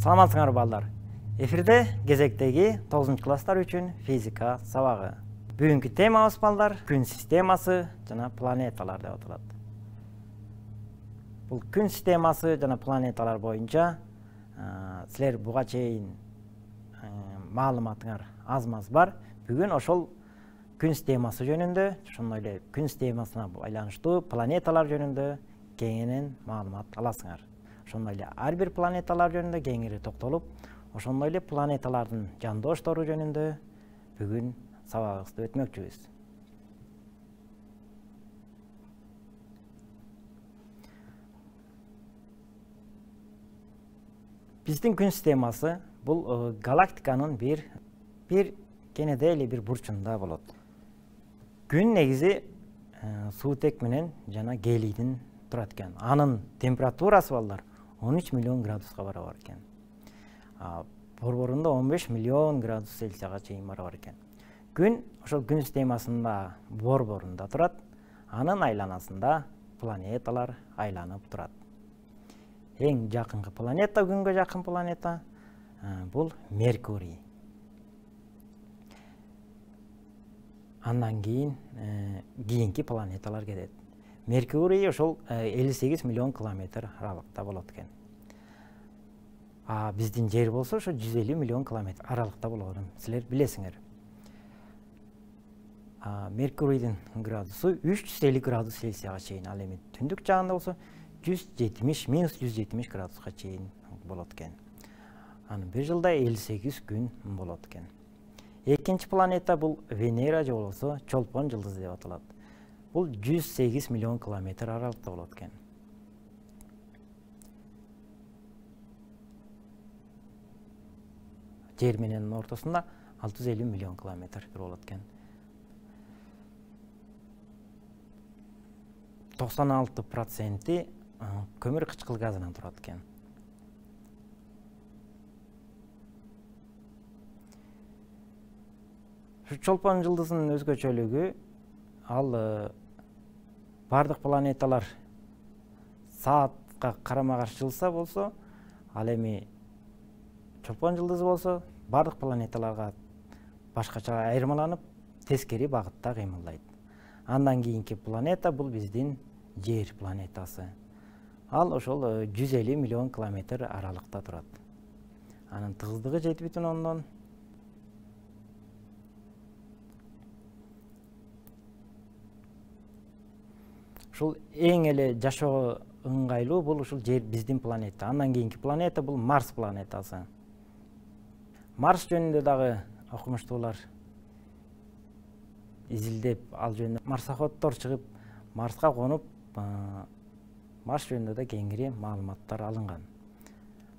Саламатсыңар балдар. Эфирде кезектеги 9 класстар үчүн физика сабагы. Бүгүнкү темабыз балдар күн системасы жана планеталар деп аталат. Бул күн системасы жана планеталар боюнча силер буга чейин маалыматыңар аз-маз бар. Бүгүн ошол күн системасы жөнүндө, ошондой эле күн системасына байланыштуу планеталар жөнүндө кеңинен маалымат аласыңар. Ошондой эле ар бир планеталар жөнүндө кеңири токтолуп, ошондой эле планеталардын жандоштору жөнүндө бүгүн сабагыбызды өтмөкчүбүз. Биздин күн системасы бул галактиканын бир кенеде эле бир бурчунда болот. Күн негизи суутек менен жана гелийден турат экен. Анын температурасы балдар 13 миллион градуска барабар экен. Борборунда 15 миллион градус Цельсияга чейин барабар экен. Күн ошол күн системасында борборунда турат, анын айланасында планеталар айланып турат. Эң жакынкы планета, күнгө жакын планета бул Меркурий. Андан кийинки планеталар кетет. Меркурий ошол 58 миллион километр аралыкта болот экен. Биздин жер болсо ошо 150 миллион километр аралыкта болорун силер билесиңер. Меркурийдин градусу 350 градус Цельсияга чейин, ал эми түндүк жагында болсо -170 градуска чейин болот экен. Анын бир жылда 58 күн болот экен. Экинчи планета бул Венера же болбосо Чолпон жылдызы деп аталат. Бул 108 миллион километр аралыкта болот экен. Жер менен ортосунда 650 миллион километр болот экен. 96% көмүр кычкыл газынан турат экен. Чолпон жылдызынын өзгөчөлүгү ал бардык планеталар саатка карама-каршы жылса болсо, ал эми Чолпон жылдызы болсо бардык планеталарга башкача айырмаланып, тескери багытта кыймылдайт. Андан кийинки планета бул биздин Жер планетасы. Ал ошол 150 миллион километр аралыкта турат. Анын тыгыздыгы 7,10. Ушул эң эле жашоого ыңгайлуу бул ушул Жер биздин планета. Андан кийинки планета бул Марс планетасы. Марс жөнүндө дагы окумуштуулар изилдеп, ал жөнүндө марсаходдор чыгып, Марска конуп, Марс жөнүндө да кеңири маалыматтар алынган.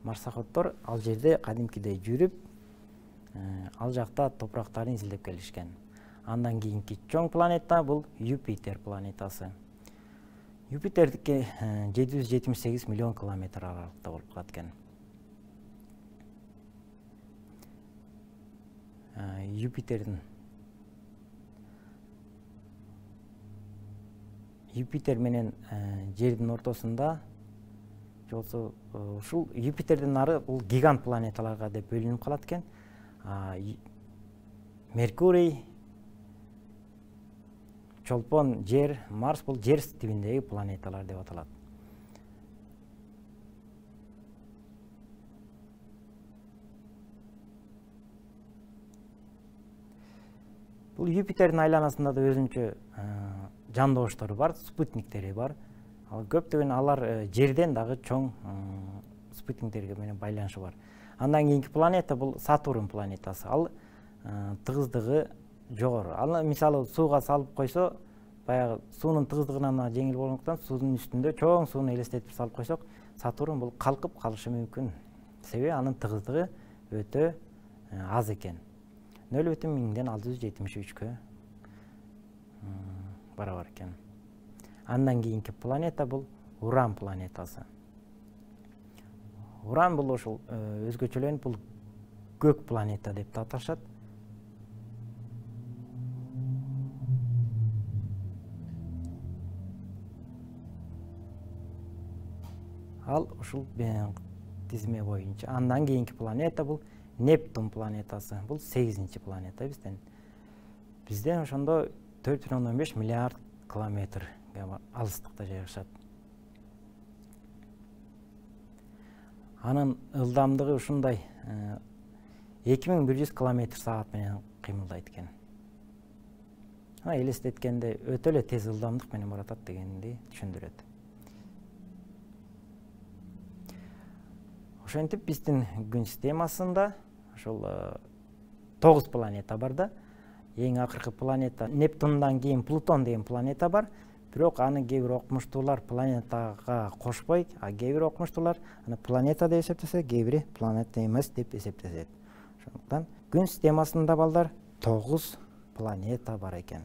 Марсаходдор ал жерде кадимкидей жүрүп, ал жакта топурактарын изилдеп келишкен. Андан кийинки чоң планета бул Юпитер планетасы. Юпитердики 778 миллион километр аралыкта болуп калат экен. Юпитер менен Жердин ортосунда жолсо ушул Юпитердин ары бул гигант планеталарга деп бөлүнүп калат экен. Меркурий, Чолпон, Жер, Марс бул Жер тибиндеги планеталар деп аталат. Бул Юпитердин айланасында да өзүнчө жандоштору бар, спутниктери бар. Ал көптөгөн алар Жерден дагы чоң спутниктерге менен байланышы бар. Андан кийинки планета бул Сатурн планетасы. Ал тыгыздыгы жогору. Ал мисалы сууга салып койсо, баягы суунун тыгыздыгынан жеңил болгондуктан суунун үстүндө чоң сууну элестетип салып койсок, Сатурн бул калкып калышы мүмкүн. Себеби анын тыгыздыгы өтө аз экен. 0,673-кө барабар экен. Андан кийинки планета бул Уран планетасы. Уран бул ошол өзгөчөлөнүп бул көк планета деп аташат. Ал ушул тизме боюнча. Андан кийинки планета бул Нептун планетасы. Бул 8-чи планета бизден ошондо 4,15 миллиард километр алыстыкта жайгашат. Анын ылдамдыгы ушундай 2100 км/саат менен кыймылдайт экен. Элестеткенде өтө эле тез ылдамдык менен баратат дегенди түшүндүрөт. Ошентип биздин күн системасында ошол 9 планета бар да. Эң акыркы планета Нептундан кийин Плутон деген планета бар. Бирок аны кээ бир окумуштуулар планетага кошпойт, а кээ бир окумуштуулар аны планета деп эсептесе, кээ бири планета эмес деп эсептешет. Ошондуктан күн системасында балдар 9 планета бар экен.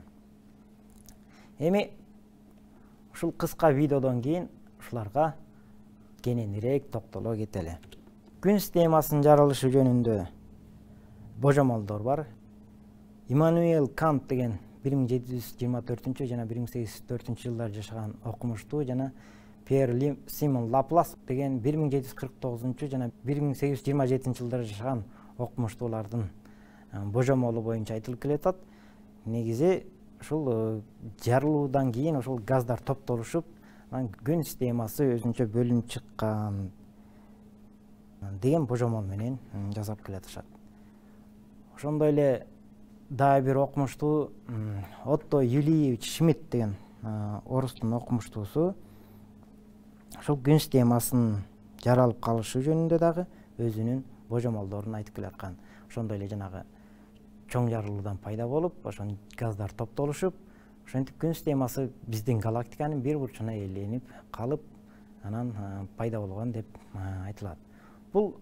Эми ушул кыска видеодон кийин ушуларга кененирээк токтоло кетели. Күн системасынын жаралышы жөнүндө божомолдор бар. Иммануил Кант деген 1724 жана 1804 жылдар жашаган окумуштуу жана Пьер Симон Лаплас деген 1749 жана 1827 жылдар жашаган окумуштуулардын божомолу боюнча айтылып келатат. Негизи ушул жарылуудан кийин ушул газдар топтолушуп, күн системасы өзүнчө бөлүнүп чыккан деген божомол менен жасап келатышат. Ошондой эле дагы бир окумуштуу Отто Юлиевич Шмидт деген орустун окумуштуусу ошол күн системасынын жаралып калышы жөнүндө дагы өзүнүн божомолдорун айтып келаткан. Ошондой эле жанагы чоң жарылуудан пайда болуп, ошон газдар топтолушуп, ошентип күн системасы биздин галактиканын бир бурчуна ээленип калып, анан пайда болгон деп айтылат. Бул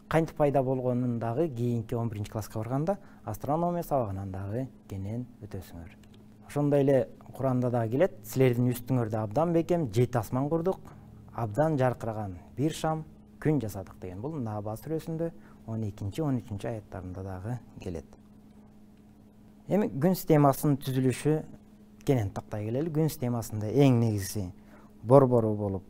кантип пайда болгонун дагы кийинки 11 класска барганда астрономия сабагынан дагы кенен өтөсүңөр. Ошондой эле Куранда дагы келет, силердин үстүңөрдө абдан бекем 7 асман курдук, абдан жаркыраган бир шам күн жасадык деген. Бул Наба сүрөсүндө 12-13 аяттарында дагы келет. Эми күн системасынын түзүлүшү кенен тактай келели. Күн системасында эң негизи борбору болуп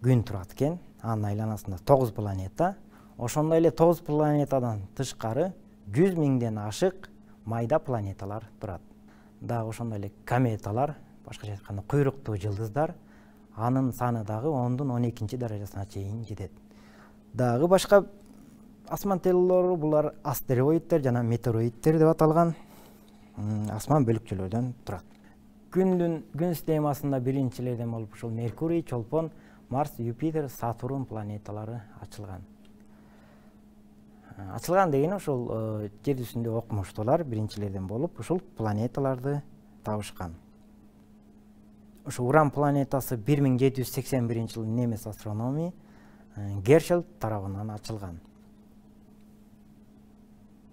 күн турат экен. Анын айланасында 9 планета. Ошондой эле 9 планетадан тышкары 100 миңден ашык майда планеталар турат. Дагы ошондой эле кометалар, башкача айтканда куйруктуу жылдыздар, анын саны дагы 10-дун 12-чи даражасына чейин жетет. Дагы башка асман телелору булар астероидтер жана метеороидтер деп аталган асман бөлүкчөлөрдөн турат. Күн системасында биринчилерден болуп ушул Меркурий, Чолпон, Марс, Юпитер, Сатурн планеталары ачылган. Ачылган дегени ушул жер жүзүндө окумуштуулар биринчилерден болуп ушул планеталарды табышкан. Ушу Уран планетасы 1781 жылы немис астрономи Гершел тарабынан ачылган.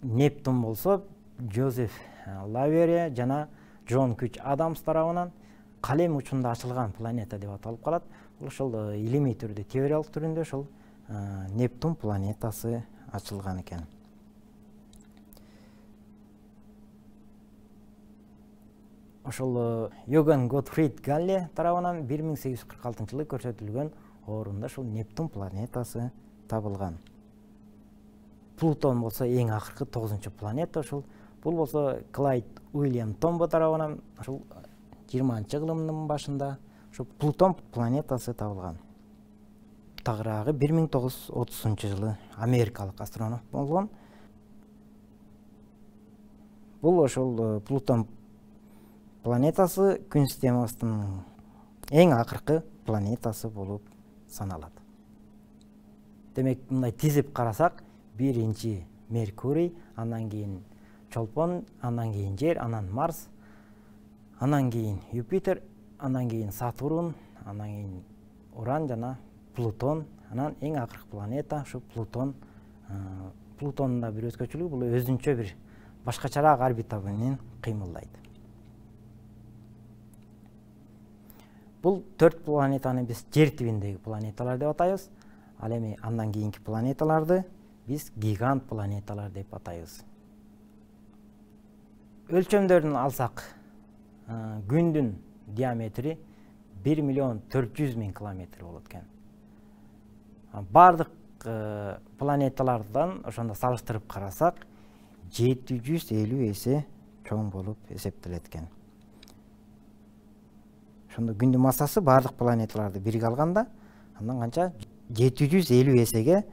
Нептун болсо Жозеф Лаверия жана Джон Күч Адамс тарабынан калем учунда ачылган планета деп аталып калат. Ошол илимий түрдө, теориялык түрүндө ошол Нептун планетасы ачылган экен. Ошол Йоган Готфрид Галле тарабынан 1846 жылы көрсөтүлгөн орунда ошол Нептун планетасы табылган. Плутон болсо эң акыркы 9-чу планета ошол. Бул болсо Клайд Уильям Томбо тарабынан ошол 20-кылымдын башында ошол Плутон планетасы табылган. Тагыраагы 1930 жылы америкалык астроном болгон. Бул ошол Плутон планетасы күн системасынын эң акыркы планетасы болуп саналат. Демек, мындай тизип карасак, биринчи Меркурий, андан кийин Чолпон, андан кийин Жер, анан Марс, андан кийин Юпитер, андан кийин Сатурн, андан кийин Уран жана Плутон, анан эң акыркы планета ушу Плутон. Плутондун да бир өзгөчөлүгү, бул өзүнчө бир башкачараак орбита менен кыймылдайт. Бул 4 планетаны биз жер тибиндеги планеталар деп атайбыз. Ал эми андан кийинки планеталарды биз гигант планеталар деп атайбыз. Өлчөмдөрүн алсак, күндүн диаметри 1 миллион 400 миң километр болот экен. Бардык планеталардан ошондо салыштырып карасак 750 эсе чоң болуп эсептелет экен. Ошондо күндүн массасы бардык планеталарды бирге алганда андан канча 750 эсеге,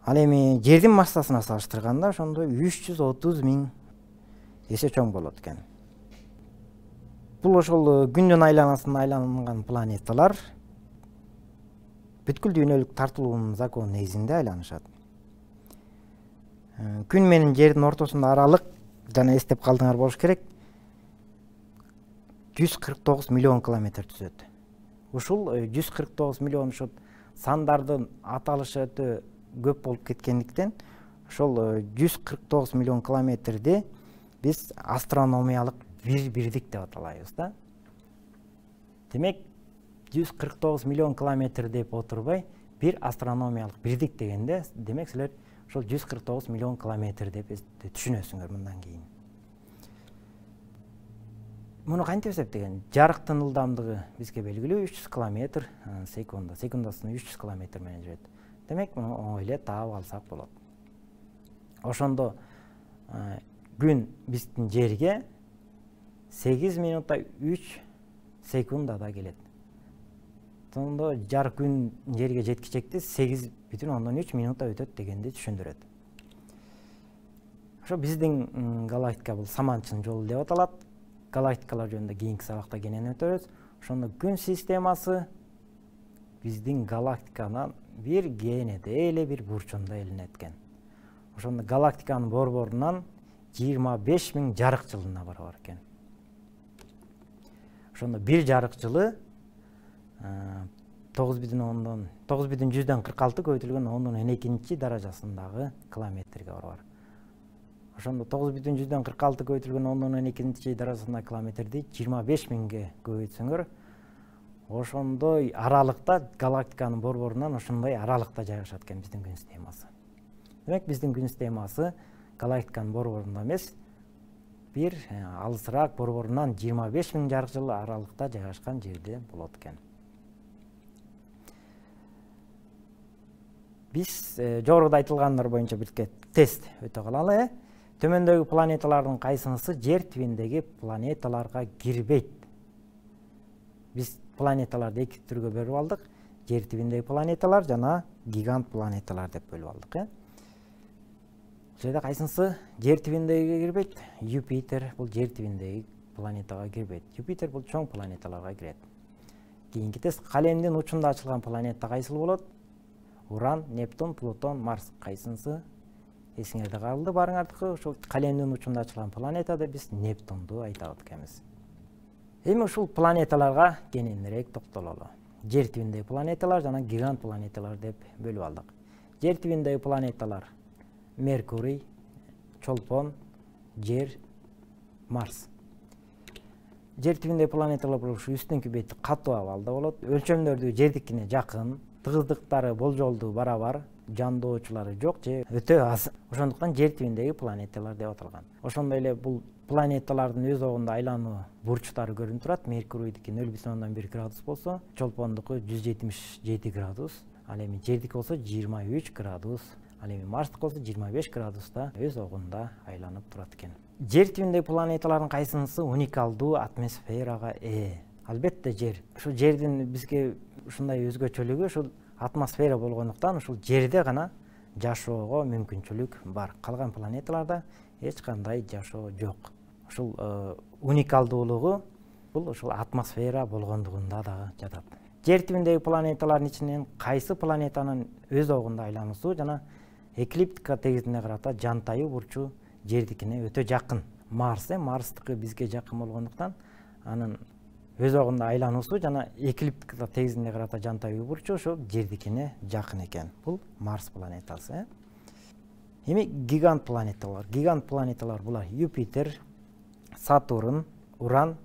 ал эми жердин массасына салыштырганда ошондо 330 000 эсе чоң болот экен. Бул ошол күндүн айланасында айланган планеталар бүткүл дүйнөлүк тартылуунун закону негизинде айланышат. Күн менен жердин ортосунда аралык, жана эстеп калдыңар болуш керек, 149 миллион километр түзөт. Ушул 149 миллион ушул сандардын аталышы өтө көп болуп кеткендиктен, ошол 149 миллион километрди биз астрономиялык бир бирдик деп аталайбыз да. Демек 149 миллион километр деп отурбай, бир астрономиялык бирдик дегенде, демек силер ошол 149 миллион километр деп түшүнөсүңөр мындан кийин. Муну кантип эсептеген? Жарыктын ылдамдыгы бизге белгилүү 300 км секунда. Секундасына 300 км менен жүрөт. Демек, муну оңой эле таап алсак болот. Ошондо күн биздин жерге 8 минутта 3 секундада келет. Ошондо жарык күн жерге жеткичекти 8,3 минутта өтөт дегенди түшүндүрөт. Ошо биздин галактика бул саманчынын жолу деп аталат. Галактикалар жөнүндө кийинки сабакта кенен өтөбүз. Ошондо күн системасы биздин галактиканын бир кенеде эле бир бурчунда илинет экен. Ошондо галактиканын борборунан 25 000 жарык жылына барабар экен. Ошондо бир жарык жылы 9,146 көбөйтүлгөн 10^-2 даражасындагы километрге барабар. Ошондо 9,146 көбөйтүлгөн 10^-2 даражасындагы километрди 25 000ге көбөйтсөңөр, ошондой аралыкта галактиканын борборунан ошондой аралыкта жайгашат экен биздин күн системасы. Демек, биздин күн системасы галактиканын борборунда эмес, бир алысыраак борборунан 25 000 жарык жыл аралыкта жайгашкан жерде болот экен. Биз жогоруда айтылгандар боюнча бирге тест өтө калалы. Төмөндөгү планеталардын кайсынысы жер тибиндеги планеталарга кирбейт? Биз планеталарды эки түргө бөлүп алдык. Жер тибиндеги планеталар жана гигант планеталар деп бөлүп алдык. Бул жерде кайсынысы жер тибиндеги кирбейт? Юпитер бул жер тибиндеги планетага кирбейт. Юпитер бул чоң планеталарга кирет. Кийинки тест: калемдин учунда ачылган планета кайсыл болот? Уран, Нептун, Плутон, Марс. Кайсынысы? Эсиңерде калды барыңардыкы, ошол калемдин учунда ачылган планетада биз Нептунду айтабыз экенбиз. Эми ушул планеталарга кененирээк токтололу. Жер тибиндеги планеталар жана гигант планеталар деп бөлүп алдык. Жер тибиндеги планеталар: Меркурий, Чолпон, Жер, Марс. Жер тибиндеги планеталар ушу үстүнкү бети катуу абалда болот. Өлчөмдөрдү жердикине жакын, тыгыздыктары болжолду барабар, жандоочулары жок же өтө аз. Ошондуктан жер тибиндеги планеталар деп аталган. Ошондой эле бул планеталардын өз огунда айлануу бурчтары көрүнүп турат. Меркурийдики 0,1 градус болсо, Чолпондуку 177 градус, ал эми жердики болсо 23 градус, ал эми Марстык болсо 25 градуста өз огунда айланып турат экен. Жер тибиндеги планеталардын кайсынысы уникалдуу атмосферага ээ? Албетте жер. Ушул жердин бизге ушундай өзгөчөлүгү ушул атмосфера болгондуктан ушул жерде гана жашоого мүмкүнчүлүк бар. Калган планеталарда эч кандай жашоо жок. Ушул уникалдуулугу бул ушул атмосфера болгондугунда дагы жатат. Жер тибиндеги планеталардын ичинен кайсы планетанын өз огунда айлануусу жана эклиптика тегизине карата жантайы бурчу жердикине өтө жакын? Марс. Марстыкы бизге жакын болгондуктан анын өз огунда айлануусу жана эклиптика тегизине карата жантайы бурчу ошо жердикине жакын экен. Бул Марс планетасы. Эми гигант планеталар. Гигант планеталар булар: Юпитер, Сатурн, Уран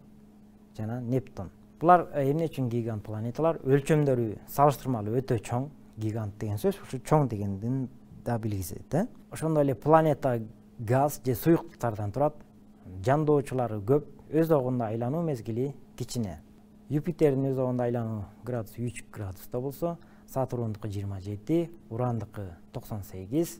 жана Нептун. Булар эмне үчүн гигант планеталар? Өлчөмдөрү салыштырмалуу өтө чоң. Гигант деген сөз ушу чоң дегендин да билгизет. Ошондой эле планета газ же суюктуктардан турат. Жандоочулары көп. Өз огунда айлануу мезгили кичине. Юпитердин өз огунда айлануу градус 3 градуста болсо, Сатурндуку 27, Урандыкы 98,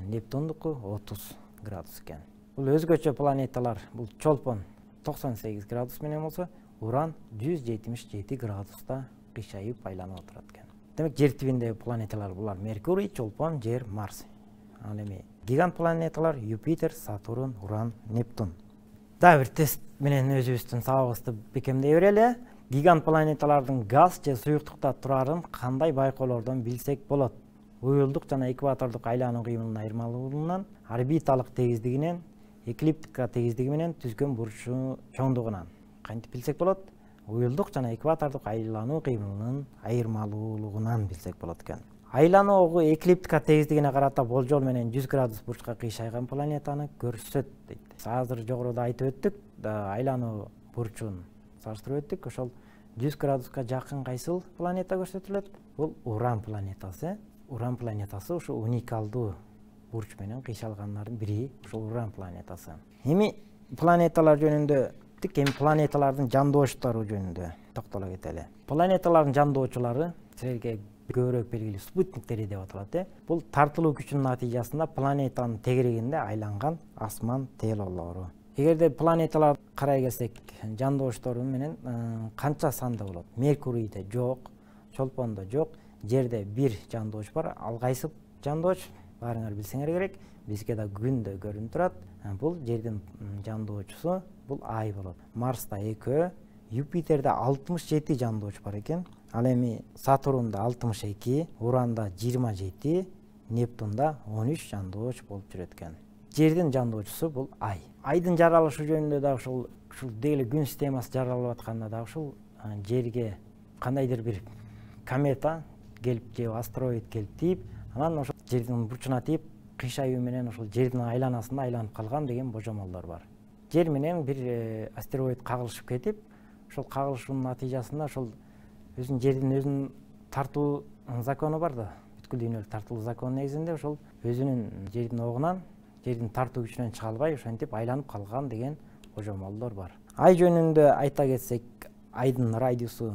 Нептундуку 30 градус экен. Бул өзгөчө планеталар, бул чолпон 98 градус менен болсо, Уран 177 градуста кыйшайып айланып отурат экен. Демек жер тибиндеги планеталар булар Меркурий, чолпон, жер, Марс. Ал эми гигант планеталар Юпитер, Сатурн, Уран, Нептун. Дагы бир тест менен өзүбүздүн сабагыбызды бекемдей берели. Гигант планеталардын газ же суюктукта турарын кандай байкоолордон билсек болот? Уюлдук жана экватордук айлануу кыймылынын айырмалуулунан, орбиталык тегиздигинен, эклиптика тегиздиги менен түзгөн бурчу чоңдугунан. Кантип билсек болот? Уюлдук жана экватордук айлануу кыймылынын айырмалуулугунан билсек болот экен. Айлануу эклиптика тегиздигине карата болжол менен 100 градус бурчка кыйшайган планетаны көрсөт дейт. Азыр жогоруда айтып өттүк, айлануу бурчун салыштырып өттүк. Ошол 100 градуска жакын кайсыл планета көрсөтүлөт? Бул Уран планетасы. Уран планетасы ушу уникалдуу бурч менен кыйшалгандардын бири, ушул Уран планетасы. Эми планеталар жөнүндө, эми планеталардын жандооштору жөнүндө токтоло кетели. Планеталардын жандоочулары силерге көбүрөөк белгилүү спутниктери деп аталат. Бул тартылуу күчүнүн натыйжасында планетанын тегерегинде айланган асман телолору. Эгерде планеталар карай келсек, жандооштору менен канча санда болот? Меркурийде жок, чолпондо жок, жерде бир жандооч бар. Ал кайсы жандооч? Баарыңар билсеңер керек. Бизге да күндө көрүнүп турат. Бул жердин жандоочусу бул Ай болот. Марста 2, Юпитерде 67 жандооч бар экен. Ал эми Сатурнда 62, Уранда 27, Нептунда 13 жандооч болуп жүрөт экен. Жердин жандоочусу бул Ай. Айдын жаралышы жөнүндө да ушул деги күн системасы жаралып атканда да ушул жерге кандайдыр бир комета келип же астероид келип тийип, анан ошол жердин бурчуна тийип, кыйшайуу менен ошол жердин айланасында айланып калган деген божомолдор бар. Жер менен бир астероид кагылышып кетип, ошол кагылышуунун натыйжасында ошол жердин тартуу закону бар да, бүткүл дүйнөлүк тартылуу закону негизинде ошол өзүнүн жердин огунан, жердин тартуу күчүнөн чыга албай ошентип айланып калган деген божомолдор бар. Ай жөнүндө айта кетсек, Айдын радиусу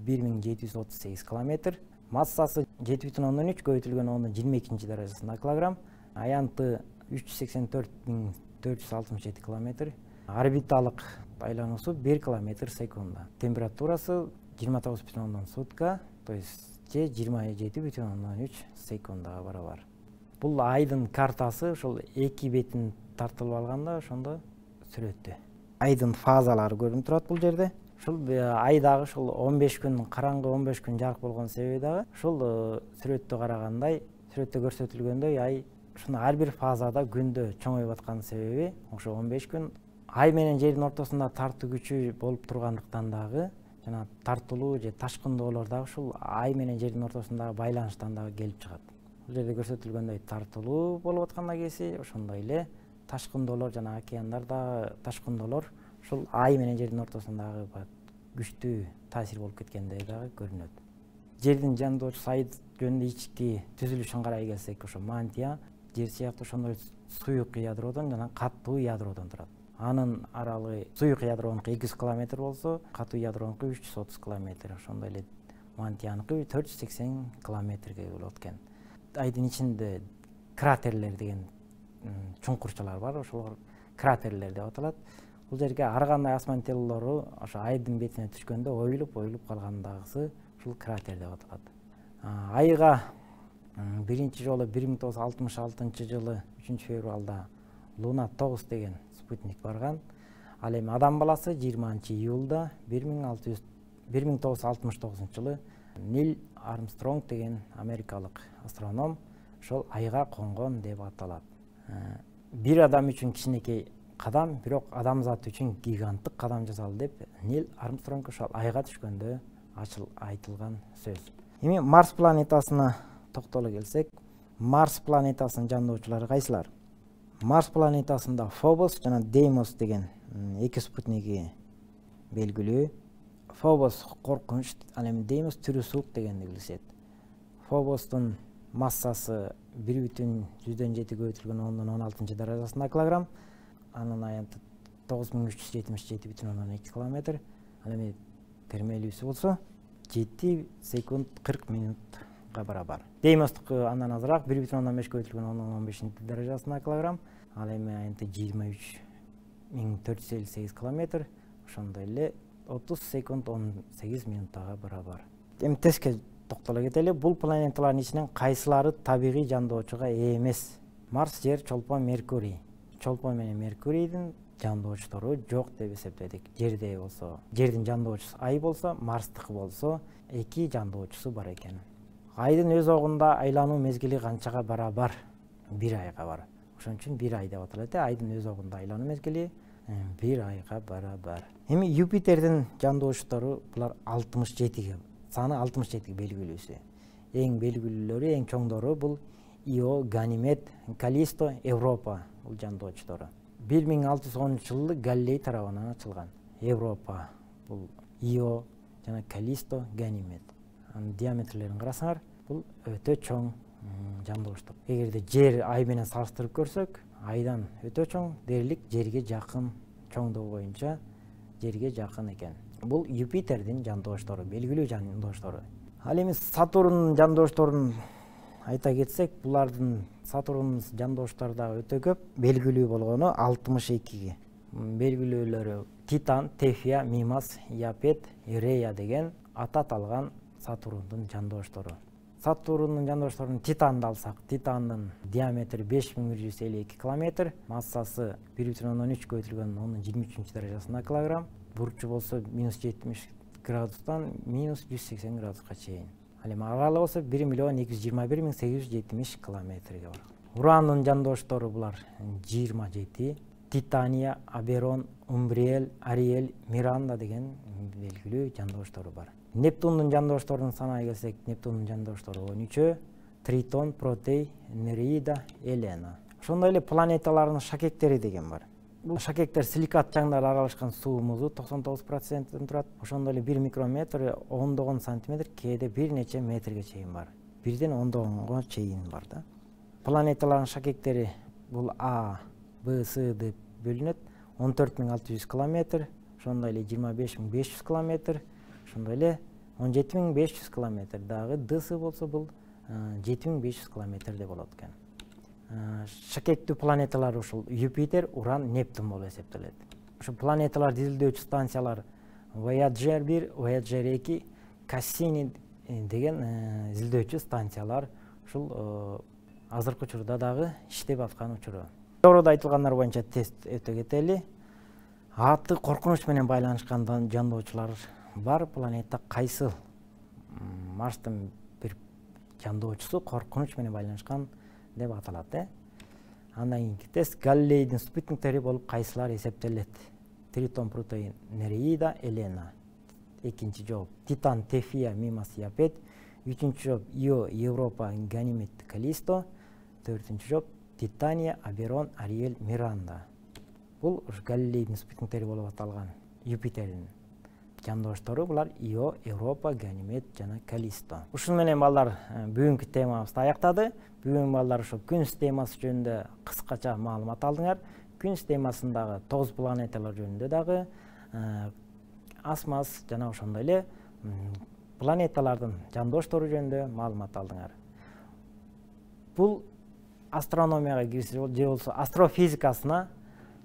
1738 километр, массасы 7,3, көбөйтүлгөн 22 даражасында килограмм, аянты 384.467 километр, орбиталык айлануусу 1 километр секунда, температурасы 29,1 сутка, то есть 27,3 секундага барабар. Бул Айдын картасы ошол эки бетин тартылып алганда ошондо сүрөттү. Айдын фазалары көрүнүп турат бул жерде. Ушул Ай дагы ушул 15 күн караңгы, 15 күн жарык болгон себеби дагы ушул сүрөттө карагандай, сүрөттө көрсөтүлгөндөй Ай ушуну ар бир фазада күндө чоңоюп аткан себеби ошо 15 күн Ай менен жердин ортосунда тартуу күчү болуп тургандыктан дагы жана тартылуу же ташкындоолор дагы ушул Ай менен жердин ортосундагы байланыштан дагы келип чыгат. Бул жерде көрсөтүлгөндөй тартылуу болуп атканда кеси, ошондой эле ташкындоолор жана океандарда ташкындоолор ушул Ай менен жердин ортосундагы күчтүү таасир болуп кеткендей дагы көрүнөт. Жердин жандоочусу Ай жөнүндө ички түзүлүшүн карай келсек, ошо мантия жер сыяктуу ошондой суюк ядродон жана катуу ядродон турат. Анын аралыгы суюк ядронуку 200 километр болсо, катуу ядронуку 330 километр, ошондой эле мантияныкы 480 километрге болот экен. Айдын ичинде кратерлер деген чуңкурчалар бар, ошолор кратерлер деп аталат. Бул жерге ар кандай асман телолору ошо Айдын бетине түшкөндө оюлуп калгандагысы ушул кратер деп аталат. Айга биринчи жолу 1966 жылы 3 февралда Луна 9 деген спутник барган. Ал эми адам баласы 20 июлда 1969 жылы Нил Армстронг деген америкалык астроном ошол Айга конгон деп аталат. Бир адам үчүн кичинекей кадам, бирок адамзат үчүн гиганттык кадам жасалды деп Нил Армстронг ошол Айга түшкөндө айтылган сөз. Эми Марс планетасына токтоло келсек, Марс планетасынын жандоочулары кайсылар? Марс планетасында Фобос жана Деймос деген эки спутниги белгилүү. Фобос коркунуч, ал эми Деймос түрү суук дегенди билишет. Фобостун массасы 1,7 көбөйтүлгөн 16 даражасында килограмм, анын аянты 9377,2 километр, ал эми термелүүсү болсо 7 секунд 40 минут барабар. Деймостук андан азыраак 1,5 көбөйтүлгөн 10,15 даражасына килограмм. Ал эми аянтта 23.458 километр. Ошондой эле 30 секунд 18 минуттага барабар. Эми теске токтоло кетели. Бул планеталардын ичинен кайсылары табигый жандоочуга ээ эмес? Марс, Жер, Чолпон, Меркурий. Чолпон менен Меркурийдин жандоочтору жок деп эсептедик. Жерде болсо, Жердин жандоочусу Ай болсо, Марстыкы болсо, эки жандоочусу бар экен. Айдын өз огунда айлануу мезгили канчага барабар? 1 айга бар. Ошон үчүн 1 ай деп аталат. Айдын өз огунда айлануу мезгили 1 айга барабар. Эми Юпитердин жандоочтору булар 67ге, саны 67ге белгилүүсү. Эң белгилүүлөрү, эң чоңдору бул Ио, Ганимед, Каллисто, Европа бул жандоочтору. 1610-жылы Галилей тарабынан ачылган. Европа бул Ио жана Каллисто, Ганимед. Анын диаметрлерин карасаңар, бул өтө чоң жандооштук. Эгерде Жер Ай менен салыштырып көрсөк, Айдан өтө чоң, дээрлик Жерге жакын, чоңдугу боюнча Жерге жакын экен. Бул Юпитердин жандооштору, белгилүү жандооштору. Ал эми Сатурндун жандоошторун айта кетсек, булардын Сатурндун жандооштары дагы өтө көп, белгилүү болгону 62ге. Белгилүүлөрү Титан, Тефия, Мимас, Иапет, Ирея деген аты аталган Сатурндун жандооштору. Сатурндун жандоошторун Титанды алсак, Титандын диаметри 5152 километр, массасы 1,13 көбөйтүлгөн 10,23 даражасына килограмм, бурчу болсо -70 градустан -180 градуска чейин. Ал эми аралы болсо 1,221,870 километрге бар. Урандын жандооштору булар 27. Титания, Аберон, Умбриел, Ариэль, Миранда деген белгилүү жандооштору бар. Нептундун жандоошторунун санына келсек, Нептундун жандооштору 13, Тритон, Протей, Нереида, Елена. Ошондой эле планеталардын шакектери деген бар. Бул шакектер силикат чаңдар аралашкан суу музу 99%-тен турат. Ошондой эле 1 микрометр 10 сантиметр, кээде бир нече метрге чейин бар. 1ден 10 чейин бар да. Планеталардын шакектери бул А, Б, С деп бөлүнөт. 14600 километр, ошондой эле 25500 километр, ошондой эле 17500 километр. Дагы Д болсо бул 7500 километр деп болот экен. Шакектүү планеталар ушул Юпитер, Уран, Нептун болуп эсептелет. Ошо планеталарды изилдөөчү станциялар Voyager 1, Voyager 2, Cassini деген изилдөөчү станциялар ушул азыркы учурда дагы иштеп аткан учуру. Жогоруда айтылгандар боюнча тест өтө кетели. Аты коркунуч менен байланышкан жандоочулар бар планета кайсыл? Марстын бир жандоочусу коркунуч менен байланышкан деп аталат. Андан кийинки тест Галилейдин спутниктери болуп кайсылар эсептелет? Тритон, Протей, Нереида, Елена. Экинчи жооп Титан, Тефия, Мимас, Иапет. Үчүнчү жооп Ио, Европа, Ганимед, Каллисто. Төртүнчү жооп Титания, Аберон, Ариэль, Миранда. Бул Галилейдин спутниктери болуп аталган Юпитердин жандооштору булар Ио, Европа, Ганимед жана Каллисто. Ушун менен балдар бүгүнкү темабызды аяктады. Бүгүн балдар ошо күн системасы жөнүндө кыскача маалымат алдыңар. Күн системасындагы 9 планеталар жөнүндө дагы асмас жана ошондой эле планеталардын жандооштору жөнүндө маалымат алдыңар. Бул астрономияга киришип же болсо астрофизикасына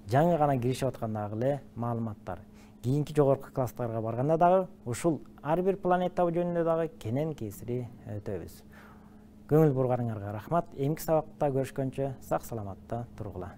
жаңы гана киришип аткандагы эле маалыматтар. Кийинки жогорку класстарга барганда дагы ушул ар бир планета жөнүндө дагы кенен кесири өтөбүз. Көңүл бурганыңарга рахмат. Эмки сабакта көрүшкөнчө сак саламатта тургула.